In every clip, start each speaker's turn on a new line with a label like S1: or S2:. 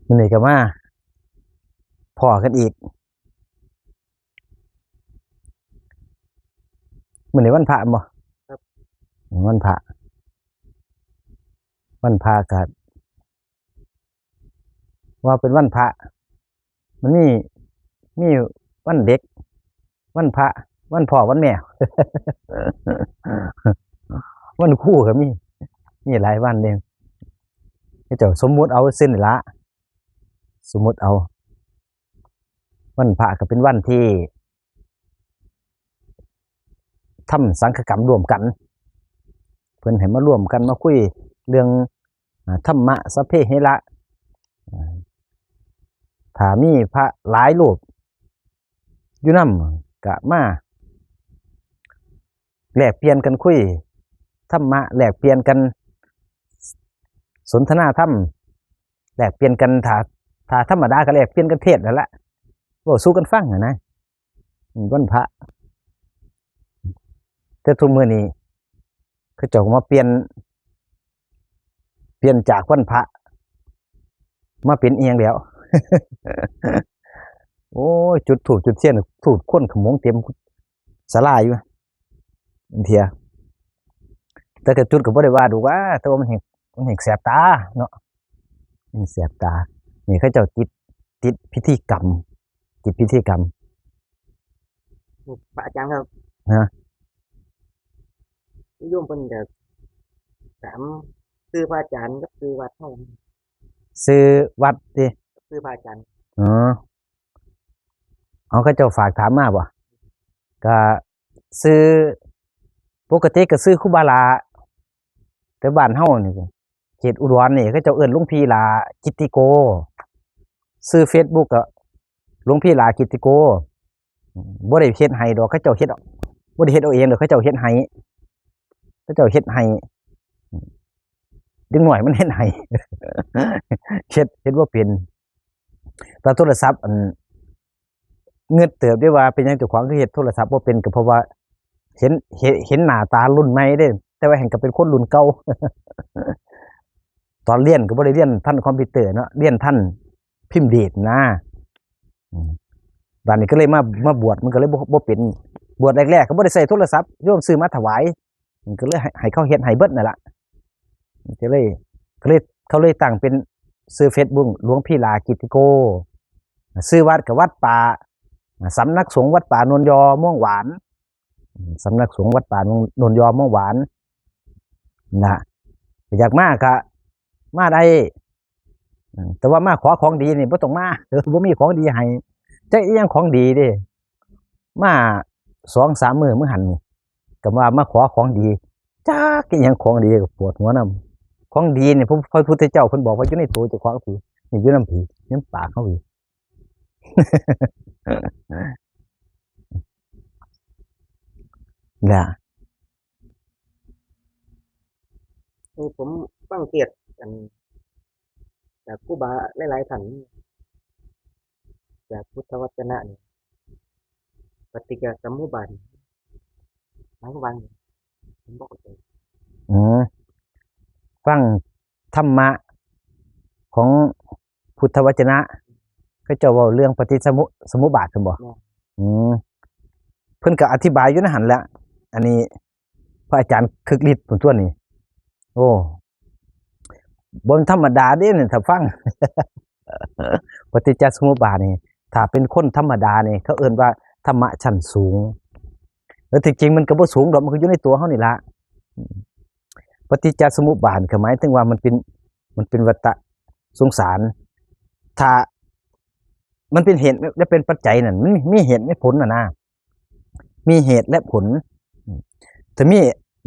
S1: มันนี่ก็มาพอกันอีกมันนี่วันพระบ่
S2: ครับ
S1: วันพระกันว่าเป็นวันพระมันมีวันเด็กวันพระวันพ่อวันแม่ วันครูก็มีหลายวันเองเจ้าสมมุติเอาเส้นละสมมุติเอาวันพระก็เป็นวันที่ทำสังฆกรรมร่วมกันเพิ่นให้มาร่วมกันมาคุยเรื่องธรรมะสัพเพเหระถ้ามีพระหลายรูปอยู่นำก็มาแลกเปลี่ยนกันคุยธรรมะแลกเปลี่ยนกันสนทนาธรรมแลกเปลี่ยนกันถ้าธรรมดาก็แลกเปลี่ยนกันเทศนั่นแหละบ่สู้กันฟังนะวันพระแต่ทุกมื้อนี้เขาเจ้ามาเปลี่ยนจากวันพระมาเป็นเอียงแล้ว โอ้ยจุดถูกจุดเทียนถูกคนขมงเต็มศาลาอยู่เทียแต่ก็จุดก็บ่ได้ว่าดูว่าแต่ว่ามันเห็นแสบตาเนาะมันแสบตานี่เขาเจ้าติดพิธีกรรม
S2: พระอาจารย์ครับ
S1: นะ
S2: นิยมเพิ่นจะถามซื้อพระอาจารย์กับซื้อวัดเท่ากัน
S1: ซื้อวัดดิ
S2: ซื้อพระอาจารย์
S1: อ๋อเอาเขาเจ้าฝากถามมาบ่ก็ซื้อปกติก็ซื้อครูบาลาแต่บ้านเฮานี่เขตอุดรนี่เขาเจ้าเอิ้นหลวงพี่ลากิตติโกซื้อ Facebook ก็หลวงพี่ลากิตติโกบ่ได้เฮ็ดให้ดอกเขาเจ้าเฮ็ดบ่ได้เฮ็ดเอาเองดอกเขาเจ้าเฮ็ดให้เด็กน้อยมันเฮ็ดให้ เฮ็ดบ่เป็นแต่โทรศัพท์เงิดเติบได้ว่าเป็นหยังเจ้าของคือเฮ็ดโทรศัพท์บ่เป็นก็เพราะว่าเห็นหน้าตารุ่นใหม่เด้แต่ว่าแห่งก็เป็นคนรุ่นเก่า ตอนเรียนก็บ่ได้เรียนทันคอมพิวเตอร์เนาะเรียนทันพิมพ์ดีดนะบัดนี้ก็เลยมาบวชมันก็เลยบ่เป็นบวชแรกๆก็บ่ได้ใช้โทรศัพท์โยมซื้อมาถวายมันก็เลยให้เขาเฮ็ดให้เบิดนั่นล่ะก็เลยเขาเลยตั้งเป็นชื่อ Facebook หลวงพี่ลากิตติโกชื่อวัดก็วัดป่าสำนักสงฆ์วัดป่านนยอม่วงหวานสำนักสงฆ์วัดป่านนยอม่วงหวานนะอยากมาก็มาได้แต่ว่ามาขอของดีนี่บ่ต้องมาบ่มีของดีให้จักอีหยังของดีเด้มา 2-3 มื้อมื้อหันนี่ก็ว่ามาขอของดีจักอีหยังของดีก็ปวดหัวนำของดีนี่พระพุทธเจ้าเพิ่นบอกว่าอยู่ในตัวเจ้าของผีนี่อยู่นำผีนำปากเฮาผี น่ะ
S2: ผมฟังเทศน์กันจากครูบาหลายๆท่านจากพุทธวจนะนี่ปฏิจจสมุปบาทหลายวันผมบ่เข้าใจ
S1: ฟังธรรมะของพุทธวจนะเขาเจ้าเว้าเรื่องปฏิสมุปบาทเพิ่นบ่เพิ่นก็อธิบายอยู่ในหันแหละอันนี้พระอาจารย์คึกฤทธิ์เพิ่นตัวนี้โอ้บ่ธรรมดาเด้นี่ถ้าฟัง ปฏิจจสมุปบาทนี่ถ้าเป็นคนธรรมดานี่เขาเอิ้นว่าธรรมะชั้นสูงแล้วที่จริงมันก็บ่สูงดอกมันก็อยู่ในตัวเฮานี่ล่ะปฏิจจสมุปบาทก็หมายถึงว่ามันเป็นวัฏสงสารถ้ามันเป็นเหตุและเป็นปัจจัยนั่นมันมีเหตุมีผลนะมีเหตุและผลถ้ามี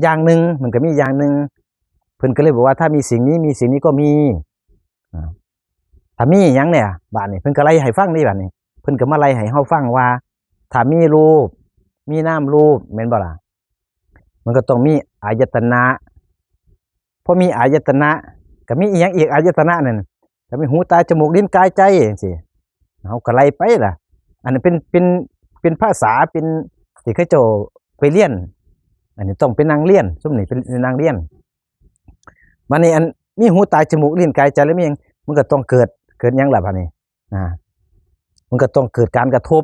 S1: อย่างหนึ่งมันก็มีอย่างหนึ่งเพิ่นก็เลยบอกว่าถ้ามีสิ่งนี้มีสิ่งนี้ก็มีถ้ามีหยังเนี่ยบาดนี้เพิ่นก็ไล่ให้ฟังนี่บาดนี้เพิ่นก็มาไล่ให้เฮาฟังว่าถ้ามีรูปมีนามรูปแม่นบ่ล่ะมันก็ต้องมีอายตนะพอมีอายตนะก็มีอีหยังอีกอายตนะนั่นก็มีหูตาจมูกลิ้นกายใจจังซี่เฮาก็ไล่ไปล่ะอันนั้นเป็นภาษาเป็นที่เขาเจ้าไปเรียนอันนี้ต้องเป็นนางเรียนซุมนี่เป็นนางเรียนบัดนี้อันมีหูตาจมูกลิ้นกายใจแล้วมีหยังมันก็ต้องเกิด เกิดหยังล่ะบัดนี้มันก็ต้องเกิดการกระทบ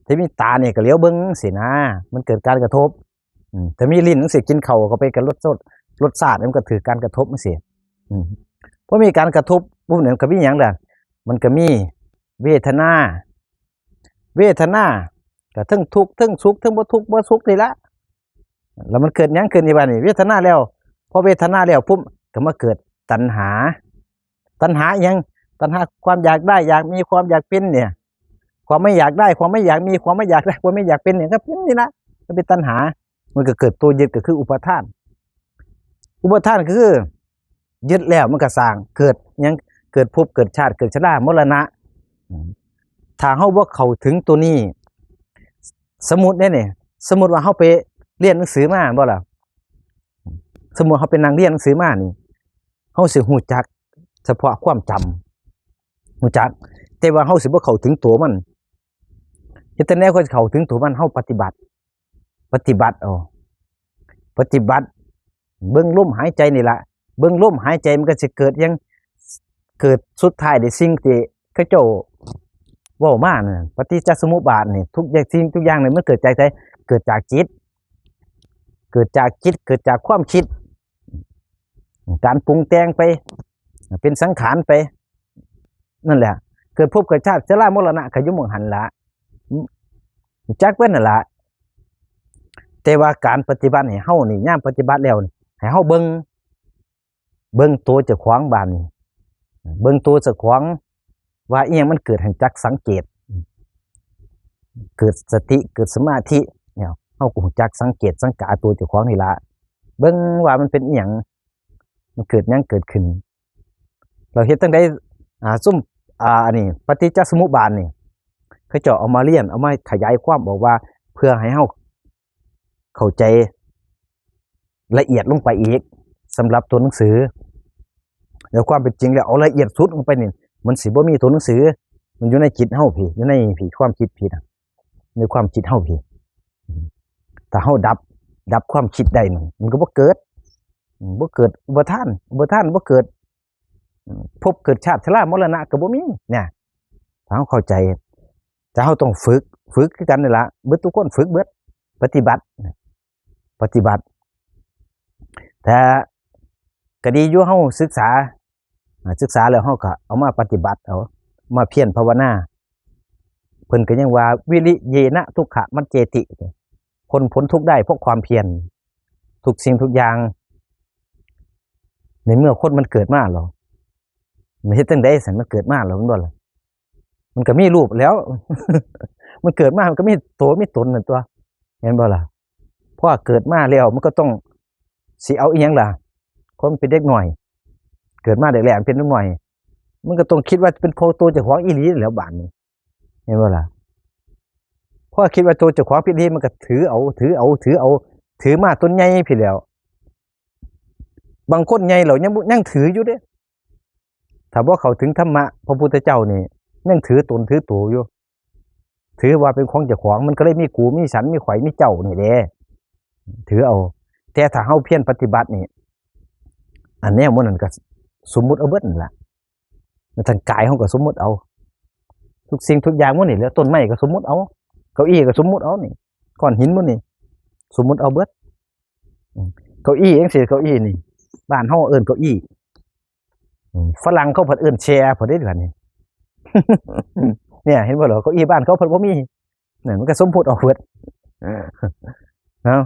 S1: ถ้ามีตาเนี่ยก็เลี้ยวเบิ่งสินะมันเกิดการกระทบถ้ามีลิ้นจังซี่กินข้าวเข้าไปกับรสชาติมันก็ถือการกระทบจังซี่พอมีการกระทบปุ๊บเนี่ยมันก็มีหยังล่ะมันก็มีเวทนาก็ทั้งทุกข์ทั้งสุขทั้งบ่ทุกข์บ่สุขนี่ละแล้วมันเกิดหยังขึ้นอีบัดนี้เวทนาแล้วพอเวทนาแล้วปุ๊บก็มาเกิดตัณหาอีหยังตัณหาความอยากได้อยากมีความอยากเป็นเนี่ยความไม่อยากได้ความไม่อยากมีความไม่อยากได้ความไม่อยากเป็นเนี่ยก็เป็นนี่นะก็เป็นตัณหามันก็เกิดตัวยึดก็คืออุปทานก็คือยึดแล้วมันก็สร้างเกิดหยังเกิดภพเกิดชาติเกิดชรามรณะถ้าเฮาบ่เข้าถึงตัวนี้สมมุติเนี่ยสมมุติว่าเฮาไปเรียนหนังสือมาบ่ล่ะสมมุติเฮาไปนั่งเรียนหนังสือมานี่เฮาสิฮู้จักเฉพาะความจำฮู้จักแต่ว่าเฮาสิบ่เข้าถึงตัวมันเฮ็ดแต่แนวก็เข้าถึงตัวมันเฮาปฏิบัติเบิ่งลมหายใจนี่ล่ะเบิ่งลมหายใจมันก็สิเกิดยังเกิดสุดท้ายได้สิ่งที่เขาเจ้าเว้ามาน่ะปฏิจจสมุปบาทนี่ทุกอย่างสิ่งทุกอย่างนี่มันเกิดจากใจเกิดจากจิตเกิดจากความคิดการปรุงแต่งไปเป็นสังขารไปนั่นแหละเกิดภพเกิดชาติชรามรณะก็อยู่หม้องหันละจักเพิ่นนั่นล่ะแต่ว่าการปฏิบัติให้เฮานี่ยามปฏิบัติแล้วให้เฮาเบิ่งตัวเจ้าของบ้านนี่เบิ่งตัวเจ้าของว่าอีหยังมันเกิดให้จักสังเกตเกิดสติเกิดสมาธิเนี่ยเฮาก็รู้จักสังเกตสังกาตัวเจ้าของนี่ล่ะเบิ่งว่ามันเป็นอีหยังมันเกิดหยังเกิดขึ้นเราเฮ็ดจังได๋ซุ่มอันนี้ปฏิจจสมุปบาทนี่เขาเจ้าเอามาเรียนเอามาขยายความบอกว่าเพื่อให้เฮาเข้าใจละเอียดลงไปอีกสำหรับตัวหนังสือแล้วความเป็นจริงแล้วเอาละเอียดสุดลงไปนี่มันสิบ่มีตัวหนังสือมันอยู่ในจิตเฮาพี่อยู่ในพี่ความคิดพี่นะในความคิดเฮาพี่ถ้าเฮาดับความคิดได้มันก็บ่เกิดอุปทานบ่เกิดภพเกิดชาติชรามรณะก็บ่มีเนี่ยถ้าเฮาเข้าใจแต่เฮาต้องฝึกคือกันนี่ล่ะเบิดทุกคนฝึกเบิดปฏิบัติแต่ก็ดีอยู่เฮาศึกษาแล้วเฮาก็เอามาปฏิบัติเอามาเพียรภาวนาเพิ่นก็ยังว่าวิริเยนะทุกขะมัจเจติคนพ้นทุกข์ได้เพราะความเพียรทุกสิ่งทุกอย่างในเมื่อคนมันเกิดมาหรอไม่เฮ็ดจังได๋ซั่นมันเกิดมาแล้วมันบ่ล่ะมันก็มีรูปแล้ว มันเกิดมามันก็มีตัวมีตนนั่นตัวเห็นบ่ล่ะเพราะเกิดมาแล้วมันก็ต้องสิเอาอีหยังล่ะคนเป็นเด็กหน่อยเกิดมาเด็กแหลมเป็นเด็กหน่อยมันก็ต้องคิดว่าเป็นตัวเจ้าของอีหลีแล้วบาดนี้เห็นบ่ล่ะเพราะคิดว่าตัวเจ้าของพี่ดีมันก็ถือมาต้นใหญ่พี่แล้วบางคนใหญ่แล้วยังถืออยู่เด้ถ้าบ่เข้าถึงธรรมะพระพุทธเจ้านี่ยังถือตนถือตัวอยู่ถือว่าเป็นของเจ้าของมันก็เลยมีกูมีฉันมีข่อยมีเจ้านี่แหละถือเอาแต่ถ้าเฮาเพียรปฏิบัตินี่อันแนวมันนั่นก็สมมุติเอาเบิดนั่นล่ะทางกายเฮาก็สมมุติเอาทุกสิ่งทุกอย่างมันนี่แหละต้นไม้ก็สมมุติเอาเก้าอี้ก็สมมุติเอานี่ก้อนหินมันนี่สมมุติเอาเบิดเก้าอี้จังซี่เก้าอี้นี่บ้านเฮาเอิ้นเก้าอี้ฝรั่งเขาเพิ่นเอิ้นแชร์เพิ่นได้ด้วยนี่ เนี่ยเห็นบ่เหรอเก้าอี้บ้านเขาเพิ่นบ่มีเนี่ยมันก็สมมุติเอาเบิดเนาะ